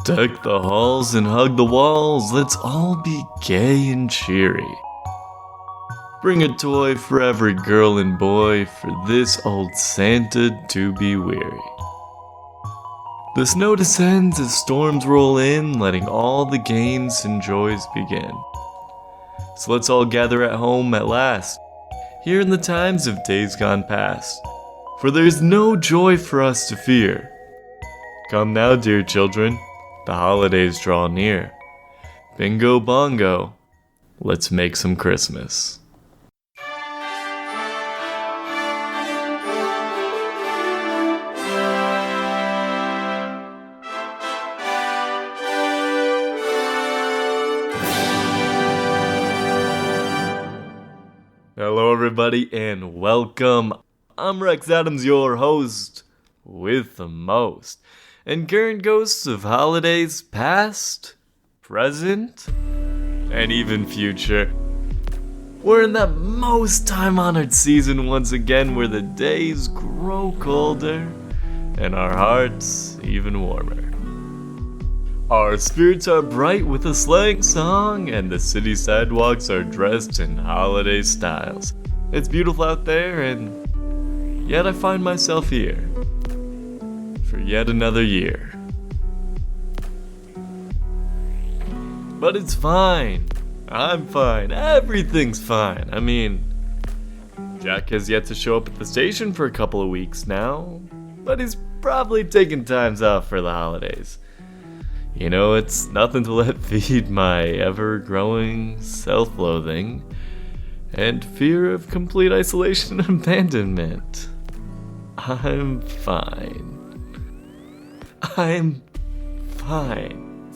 Deck the halls and hug the walls, let's all be gay and cheery. Bring a toy for every girl and boy, for this old Santa to be weary. The snow descends as storms roll in, letting all the games and joys begin. So let's all gather at home at last, here in the times of days gone past, for there's no joy for us to fear. Come now, dear children, the holidays draw near. Bingo bongo, let's make some Christmas. Hello everybody and welcome. I'm Rex Adams, your host with the most. And current ghosts of holidays past, present, and even future. We're in that most time-honored season once again where the days grow colder and our hearts even warmer. Our spirits are bright with a sleighing song, and the city sidewalks are dressed in holiday styles. It's beautiful out there, and yet I find myself here for yet another year. But it's fine. I'm fine. Everything's fine. I mean, Jack has yet to show up at the station for a couple of weeks now, but he's probably taking times off for the holidays. You know, it's nothing to let feed my ever-growing self-loathing and fear of complete isolation and abandonment. I'm fine. I'm fine.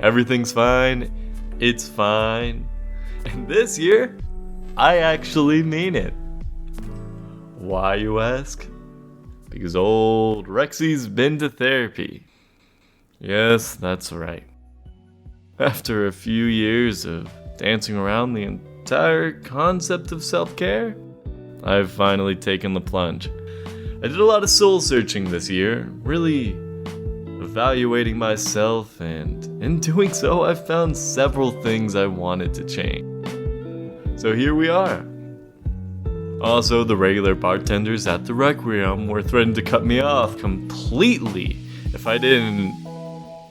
Everything's fine. It's fine. And this year, I actually mean it. Why, you ask? Because old Rexy's been to therapy. Yes, that's right. After a few years of dancing around the entire concept of self-care, I've finally taken the plunge. I did a lot of soul searching this year, really evaluating myself, and in doing so, I found several things I wanted to change. So here we are. Also, the regular bartenders at the Requiem were threatening to cut me off completely if I didn't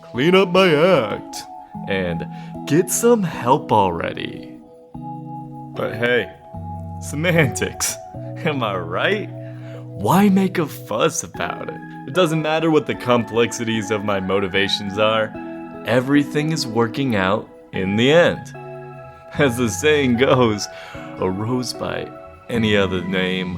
clean up my act and get some help already. But hey, semantics, am I right? Why make a fuss about it? It doesn't matter what the complexities of my motivations are. Everything is working out in the end. As the saying goes, a rose by any other name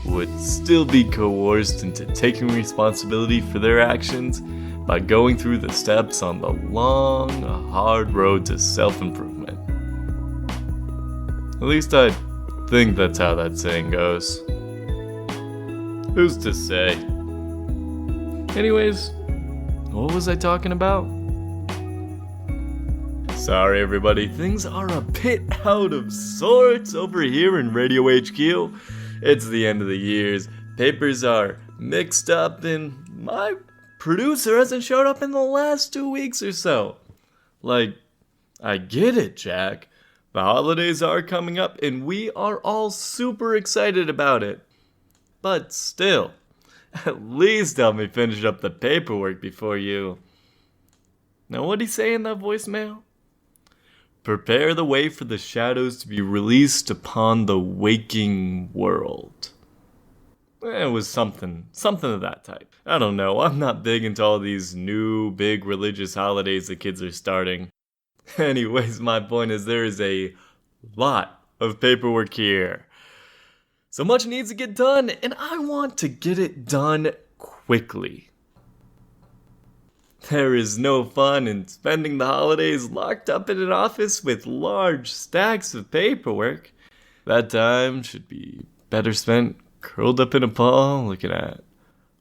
would still be coerced into taking responsibility for their actions by going through the steps on the long, hard road to self-improvement. At least I think that's how that saying goes. Who's to say? Anyways, what was I talking about? Sorry everybody, things are a bit out of sorts over here in Radio HQ. It's the end of the years, papers are mixed up, and my producer hasn't showed up in the last 2 weeks or so. Like, I get it, Jack. The holidays are coming up, and we are all super excited about it. But still, at least help me finish up the paperwork before you... Now what'd he say in that voicemail? Prepare the way for the shadows to be released upon the waking world. It was something of that type. I don't know, I'm not big into all these new big religious holidays the kids are starting. Anyways, my point is there is a lot of paperwork here. So much needs to get done, and I want to get it done quickly. There is no fun in spending the holidays locked up in an office with large stacks of paperwork. That time should be better spent curled up in a ball looking at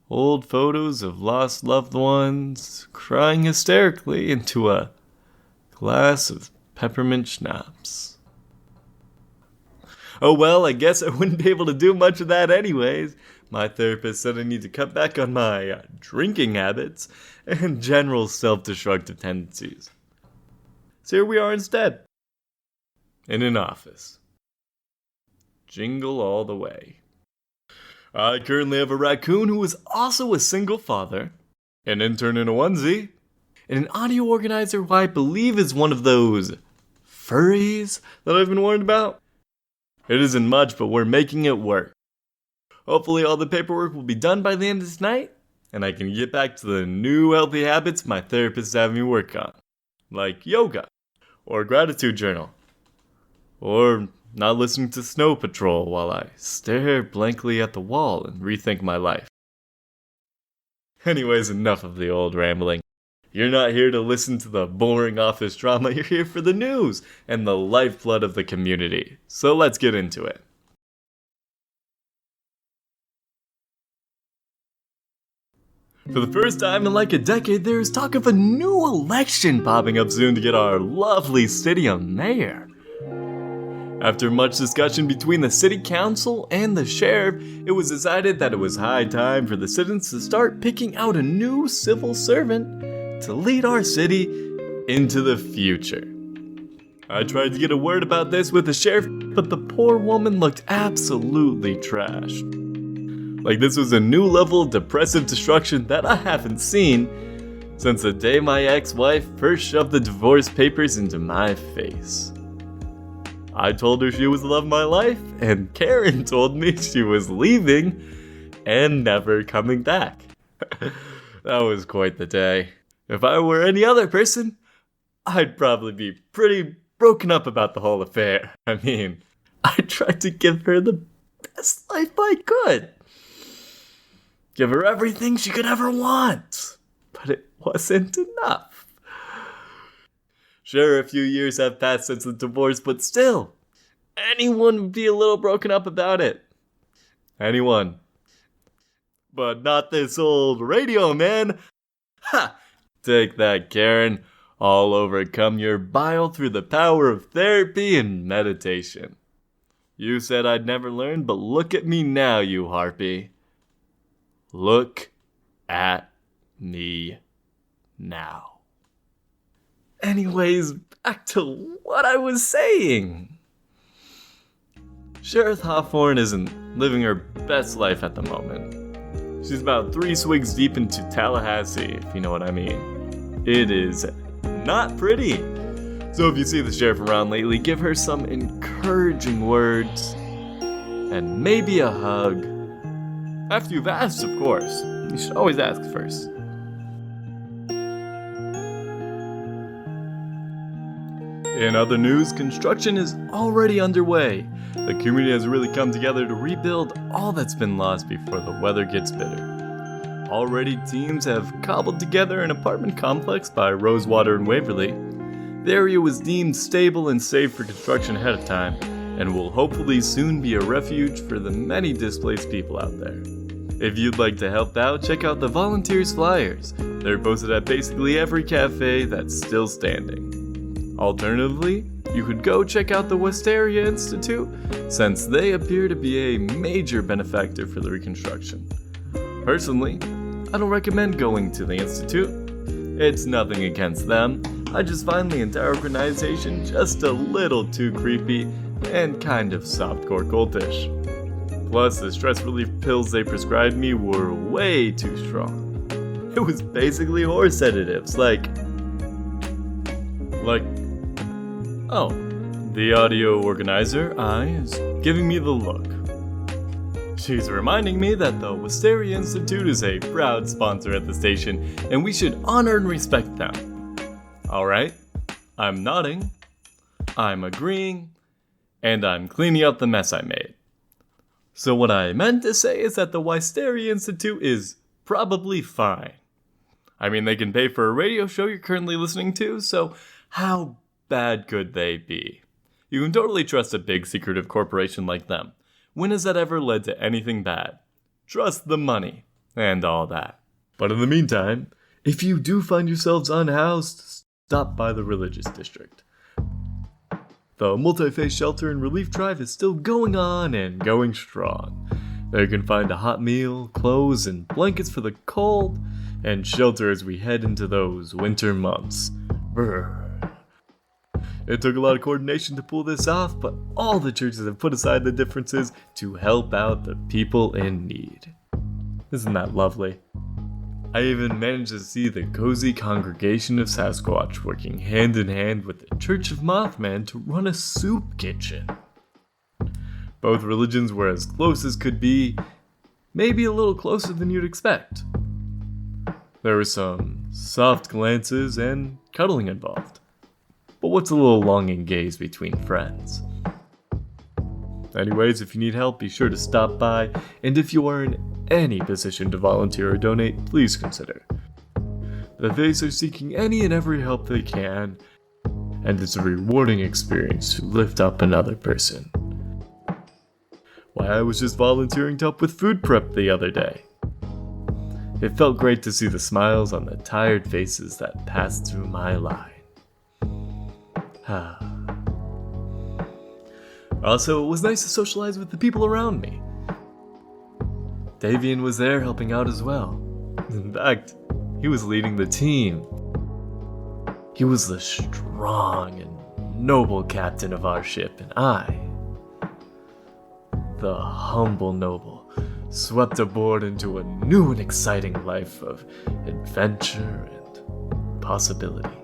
old photos of lost loved ones, crying hysterically into a glass of peppermint schnapps. Oh well, I guess I wouldn't be able to do much of that anyways. My therapist said I need to cut back on my drinking habits and general self-destructive tendencies. So here we are instead. In an office. Jingle all the way. I currently have a raccoon who is also a single father, an intern in a onesie, and an audio organizer who I believe is one of those furries that I've been warned about. It isn't much, but we're making it work. Hopefully all the paperwork will be done by the end of tonight, and I can get back to the new healthy habits my therapist is having me work on, like yoga, or gratitude journal, or not listening to Snow Patrol while I stare blankly at the wall and rethink my life. Anyways, enough of the old rambling. You're not here to listen to the boring office drama, you're here for the news and the lifeblood of the community. So let's get into it. For the first time in like a decade, there is talk of a new election popping up soon to get our lovely city a mayor. After much discussion between the city council and the sheriff, it was decided that it was high time for the citizens to start picking out a new civil servant to lead our city into the future. I tried to get a word about this with the sheriff, but the poor woman looked absolutely trashed. Like this was a new level of depressive destruction that I haven't seen since the day my ex-wife first shoved the divorce papers into my face. I told her she was the love of my life, and Karen told me she was leaving and never coming back. That was quite the day. If I were any other person, I'd probably be pretty broken up about the whole affair. I mean, I tried to give her the best life I could. Give her everything she could ever want. But it wasn't enough. Sure, a few years have passed since the divorce, but still, anyone would be a little broken up about it. Anyone. But not this old radio man. Ha! Take that, Karen. I'll overcome your bile through the power of therapy and meditation. You said I'd never learn, but look at me now, you harpy. Look at me now. Anyways, back to what I was saying. Sheriff Hawthorne isn't living her best life at the moment. She's about 3 swigs deep into Tallahassee, if you know what I mean. It is not pretty. So if you see the sheriff around lately, give her some encouraging words and maybe a hug. After you've asked, of course. You should always ask first. In other news, construction is already underway. The community has really come together to rebuild all that's been lost before the weather gets bitter. Already teams have cobbled together an apartment complex by Rosewater and Waverly. The area was deemed stable and safe for construction ahead of time, and will hopefully soon be a refuge for the many displaced people out there. If you'd like to help out, check out the volunteers flyers. They're posted at basically every cafe that's still standing. Alternatively, you could go check out the Wisteria Institute, since they appear to be a major benefactor for the reconstruction. Personally, I don't recommend going to the Institute. It's nothing against them, I just find the entire organization just a little too creepy and kind of softcore cultish. Plus, the stress relief pills they prescribed me were way too strong. It was basically horse sedatives, oh, the audio organizer, is giving me the look. She's reminding me that the Wisteria Institute is a proud sponsor at the station, and we should honor and respect them. Alright, I'm nodding, I'm agreeing, and I'm cleaning up the mess I made. So what I meant to say is that the Wisteria Institute is probably fine. I mean, they can pay for a radio show you're currently listening to, so how bad could they be? You can totally trust a big secretive corporation like them. When has that ever led to anything bad? Trust the money, and all that. But in the meantime, if you do find yourselves unhoused, stop by the religious district. The multi-faith shelter and relief drive is still going on and going strong. They can find a hot meal, clothes, and blankets for the cold, and shelter as we head into those winter months. Brr. It took a lot of coordination to pull this off, but all the churches have put aside the differences to help out the people in need. Isn't that lovely? I even managed to see the cozy congregation of Sasquatch working hand in hand with the Church of Mothman to run a soup kitchen. Both religions were as close as could be, maybe a little closer than you'd expect. There were some soft glances and cuddling involved. But what's a little longing gaze between friends? Anyways, if you need help, be sure to stop by, and if you are in any position to volunteer or donate, please consider. The Fays are seeking any and every help they can, and it's a rewarding experience to lift up another person. Why, I was just volunteering to help with food prep the other day. It felt great to see the smiles on the tired faces that passed through my line. Also, it was nice to socialize with the people around me. Davian was there helping out as well. In fact, he was leading the team. He was the strong and noble captain of our ship, and I, the humble noble, swept aboard into a new and exciting life of adventure and possibility.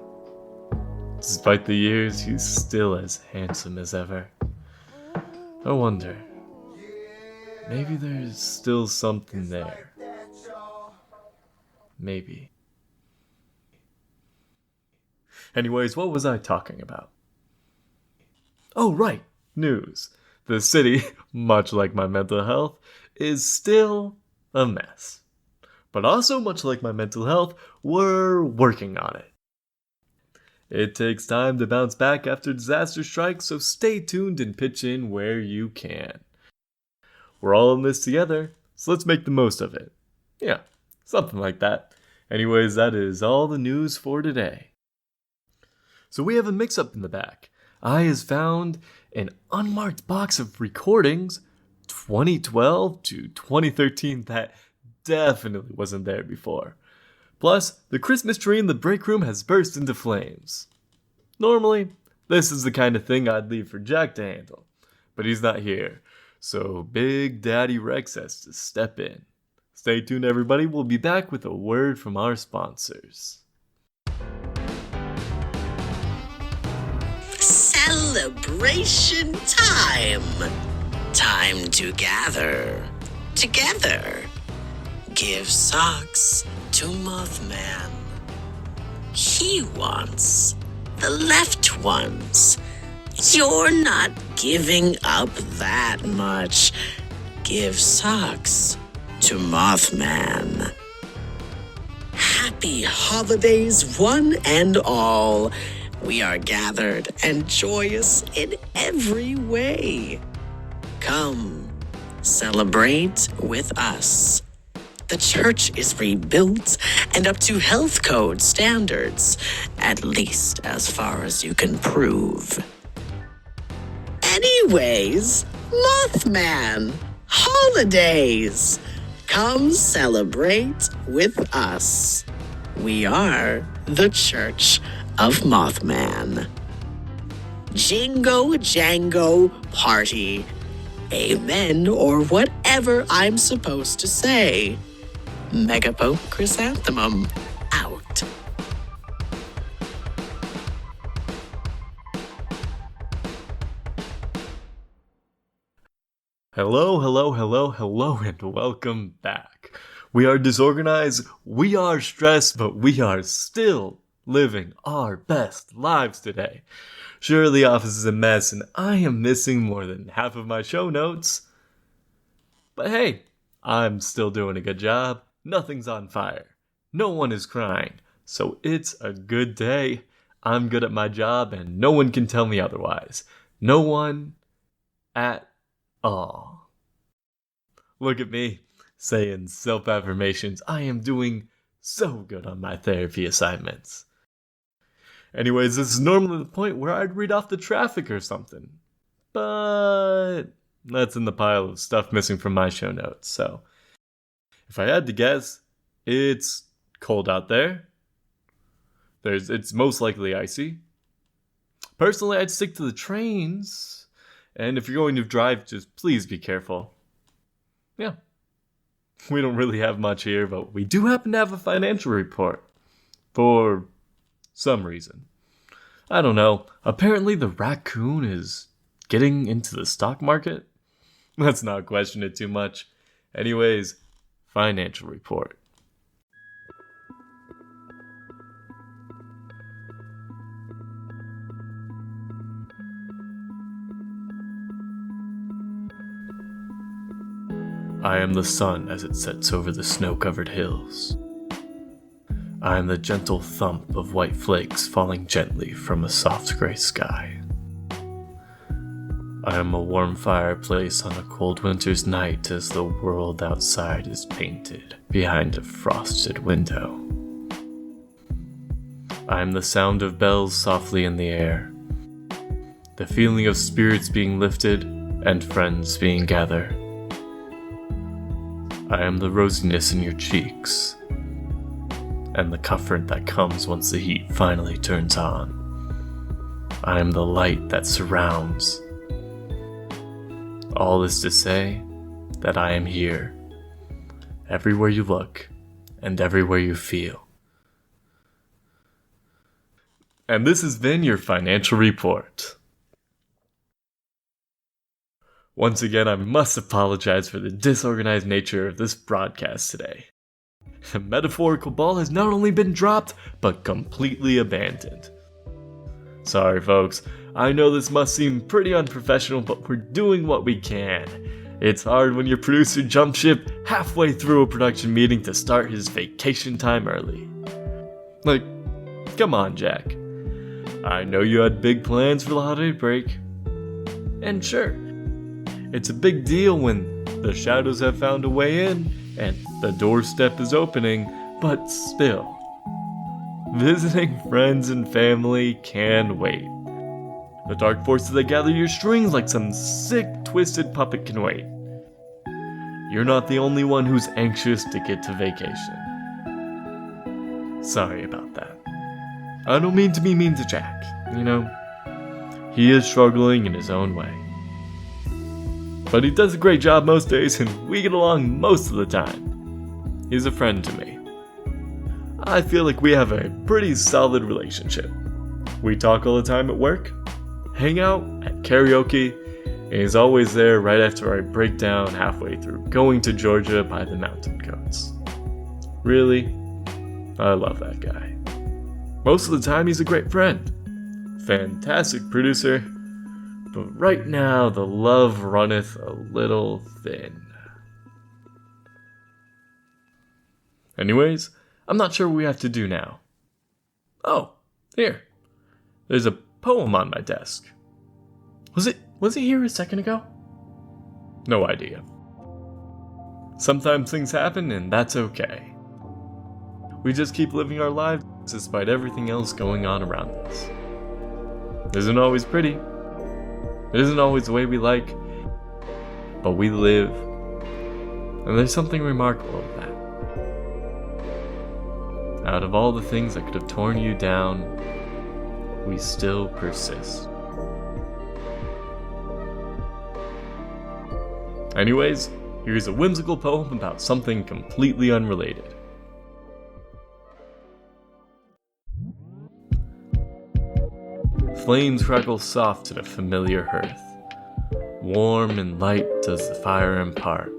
Despite the years, he's still as handsome as ever. I wonder, maybe there's still something there. Maybe. Anyways, what was I talking about? Oh, right, news. The city, much like my mental health, is still a mess. But also, much like my mental health, we're working on it. It takes time to bounce back after disaster strikes, so stay tuned and pitch in where you can. We're all in this together, so let's make the most of it. Yeah, something like that. Anyways, that is all the news for today. So we have a mix-up in the back. I has found an unmarked box of recordings, 2012 to 2013, that definitely wasn't there before. Plus, the Christmas tree in the break room has burst into flames. Normally, this is the kind of thing I'd leave for Jack to handle, but he's not here, so Big Daddy Rex has to step in. Stay tuned, everybody. We'll be back with a word from our sponsors. Celebration time! Time to gather together. Give socks to Mothman. He wants the left ones. You're not giving up that much. Give socks to Mothman. Happy holidays, one and all. We are gathered and joyous in every way. Come, celebrate with us. The church is rebuilt and up to health code standards, at least as far as you can prove. Anyways, Mothman, holidays. Come celebrate with us. We are the Church of Mothman. Jingo Jango Party. Amen, or whatever I'm supposed to say. Megapope Chrysanthemum out. Hello, and welcome back. We are disorganized, we are stressed, but we are still living our best lives today. Sure, the office is a mess, and I am missing more than half of my show notes. But hey, I'm still doing a good job. Nothing's on fire. No one is crying. So it's a good day. I'm good at my job, and no one can tell me otherwise. No one at all. Look at me, saying self-affirmations. I am doing so good on my therapy assignments. Anyways, this is normally the point where I'd read off the traffic or something. But That's in the pile of stuff missing from my show notes. So, if I had to guess, it's cold out there. It's most likely icy. Personally, I'd stick to the trains. And if you're going to drive, just please be careful. Yeah. We don't really have much here, but we do happen to have a financial report. For some reason. I don't know. Apparently the raccoon is getting into the stock market. Let's not question it too much. Anyways, financial report. I am the sun as it sets over the snow-covered hills. I am the gentle thump of white flakes falling gently from a soft gray sky. I am a warm fireplace on a cold winter's night as the world outside is painted behind a frosted window. I am the sound of bells softly in the air, the feeling of spirits being lifted and friends being gathered. I am the rosiness in your cheeks, and the comfort that comes once the heat finally turns on. I am the light that surrounds. All is to say that I am here, everywhere you look, and everywhere you feel. And this has been your financial report. Once again, I must apologize for the disorganized nature of this broadcast today. The metaphorical ball has not only been dropped, but completely abandoned. Sorry folks, I know this must seem pretty unprofessional, but we're doing what we can. It's hard when your producer jumps ship halfway through a production meeting to start his vacation time early. Like, come on Jack. I know you had big plans for the holiday break. And sure, it's a big deal when the shadows have found a way in and the doorstep is opening, but still, visiting friends and family can wait. The dark forces that gather your strings like some sick, twisted puppet can wait. You're not the only one who's anxious to get to vacation. Sorry about that. I don't mean to be mean to Jack, he is struggling in his own way. But he does a great job most days and we get along most of the time. He's a friend to me. I feel like we have a pretty solid relationship. We talk all the time at work, hang out at karaoke, and he's always there right after I break down halfway through Going to Georgia by the Mountain Goats. Really, I love that guy. Most of the time he's a great friend, fantastic producer, but right now the love runneth a little thin. Anyways, I'm not sure what we have to do now. Oh, here. There's a poem on my desk. Was it here a second ago? No idea. Sometimes things happen and that's okay. We just keep living our lives despite everything else going on around us. It isn't always pretty. It isn't always the way we like, but we live, and there's something remarkable about that. Out of all the things that could have torn you down, we still persist. Anyways, here's a whimsical poem about something completely unrelated. Flames crackle soft at a familiar hearth. Warm and light does the fire impart.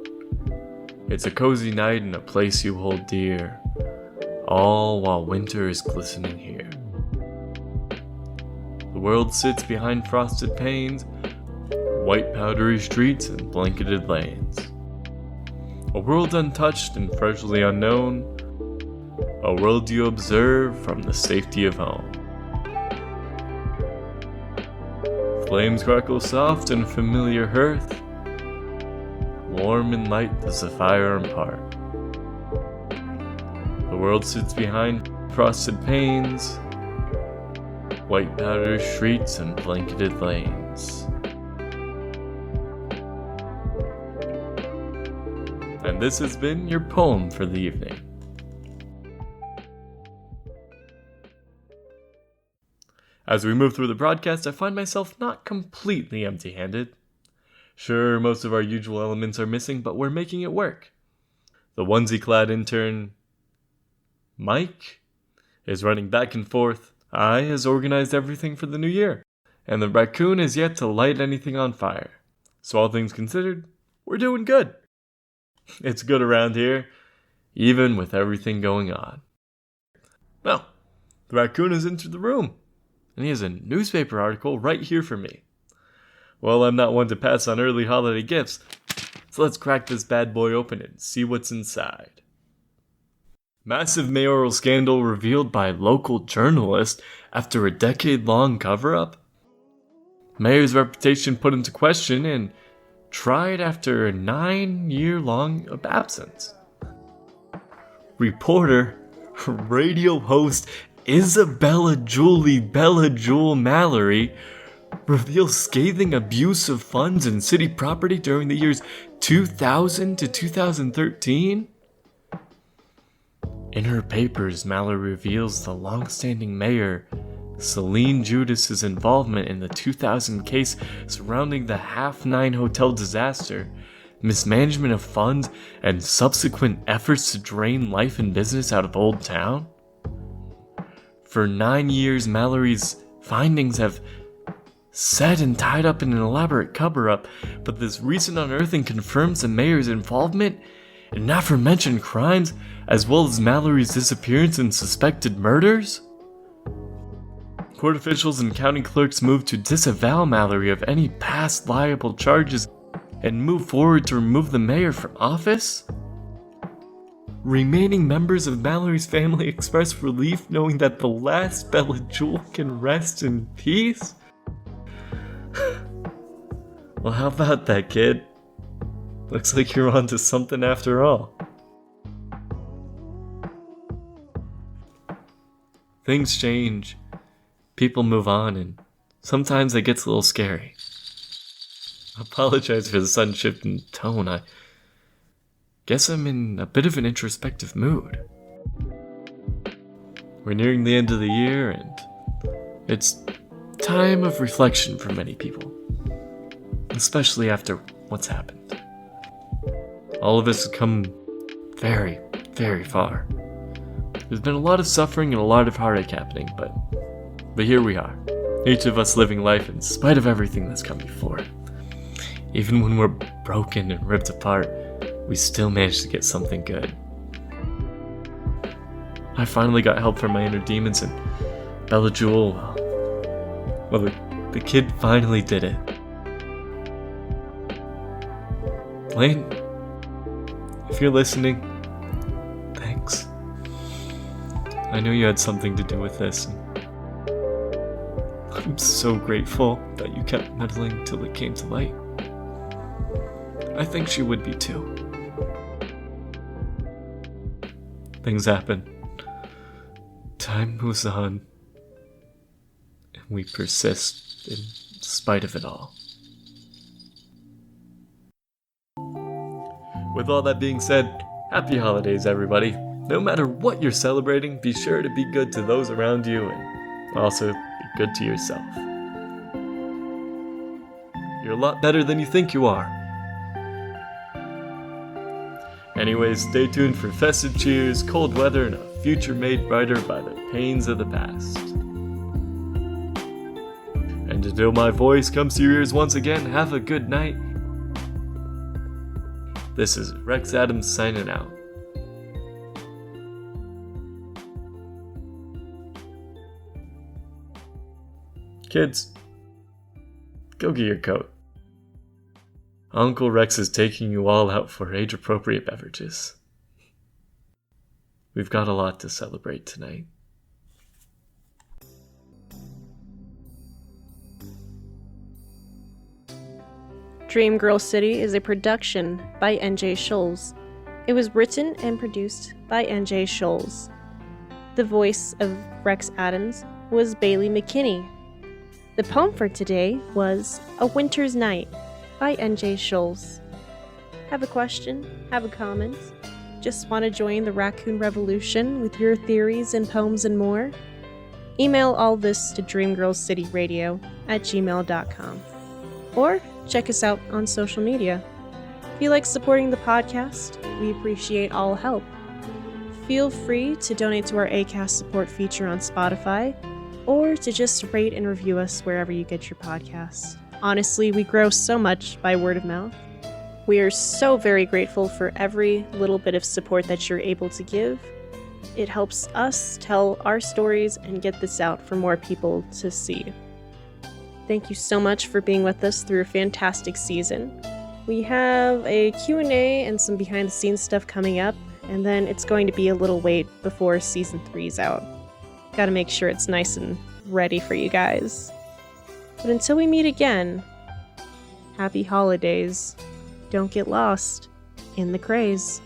It's a cozy night in a place you hold dear, all while winter is glistening here. The world sits behind frosted panes, white powdery streets and blanketed lanes. A world untouched and freshly unknown, a world you observe from the safety of home. Flames crackle soft in a familiar hearth. Warm and light does the fire impart. The world sits behind frosted panes, white powdered streets and blanketed lanes. And this has been your poem for the evening. As we move through the broadcast, I find myself not completely empty-handed. Sure, most of our usual elements are missing, but we're making it work. The onesie-clad intern, Mike, is running back and forth. I has organized everything for the new year, and the raccoon is yet to light anything on fire. So all things considered, we're doing good. It's good around here, even with everything going on. Well, the raccoon has entered the room, and he has a newspaper article right here for me. Well, I'm not one to pass on early holiday gifts, so let's crack this bad boy open and see what's inside. Massive mayoral scandal revealed by local journalist after a decade-long cover-up. Mayor's reputation put into question and tried after a 9-year-long absence. Reporter, radio host Isabella Julie Bella Jewel Mallory reveals scathing abuse of funds and city property during the years 2000 to 2013. In her papers, Mallory reveals the long-standing mayor, Celine Judas's involvement in the 2000 case surrounding the Half-Nine Hotel disaster, mismanagement of funds, and subsequent efforts to drain life and business out of Old Town. For 9 years, Mallory's findings have set and tied up in an elaborate cover-up, but this recent unearthing confirms the mayor's involvement in aforementioned crimes, as well as Mallory's disappearance and suspected murders. Court officials and county clerks moved to disavow Mallory of any past liable charges and move forward to remove the mayor from office. Remaining members of Mallory's family express relief knowing that the last Bella Jewel can rest in peace. Well, how about that, kid? Looks like you're onto something after all. Things change, people move on, and sometimes it gets a little scary. I apologize for the sudden shift in tone. I guess I'm in a bit of an introspective mood. We're nearing the end of the year, and it's time of reflection for many people, especially after what's happened. All of us have come very, very far. There's been a lot of suffering and a lot of heartache happening, but here we are. Each of us living life in spite of everything that's come before. Even when we're broken and ripped apart, we still manage to get something good. I finally got help from my inner demons, and Bella Jewel, well, the kid finally did it. Lane, if you're listening, thanks. I know you had something to do with this. I'm so grateful that you kept meddling till it came to light. I think she would be too. Things happen. Time moves on. And we persist in spite of it all. With all that being said, happy holidays, everybody. No matter what you're celebrating, be sure to be good to those around you and also be good to yourself. You're a lot better than you think you are. Anyways, stay tuned for festive cheers, cold weather, and a future made brighter by the pains of the past. And until my voice comes to your ears once again, have a good night. This is Rex Adams signing out. Kids, go get your coat. Uncle Rex is taking you all out for age-appropriate beverages. We've got a lot to celebrate tonight. Dream Girl City is a production by NJ Schulze. It was written and produced by NJ Schulze. The voice of Rex Adams was Bailey McKinney. The poem for today was A Winter's Night by NJ Schulze. Have a question? Have a comment? Just want to join the Raccoon Revolution with your theories and poems and more? Email all this to DreamGirlCityRadio@gmail.com. Or check us out on social media. If you like supporting the podcast, we appreciate all help. Feel free to donate to our Acast support feature on Spotify, or to just rate and review us wherever you get your podcasts. Honestly, we grow so much by word of mouth. We are so very grateful for every little bit of support that you're able to give. It helps us tell our stories and get this out for more people to see. Thank you so much for being with us through a fantastic season. We have a Q&A and some behind-the-scenes stuff coming up, and then it's going to be a little wait before Season 3's out. Gotta make sure it's nice and ready for you guys. But until we meet again, happy holidays. Don't get lost in the craze.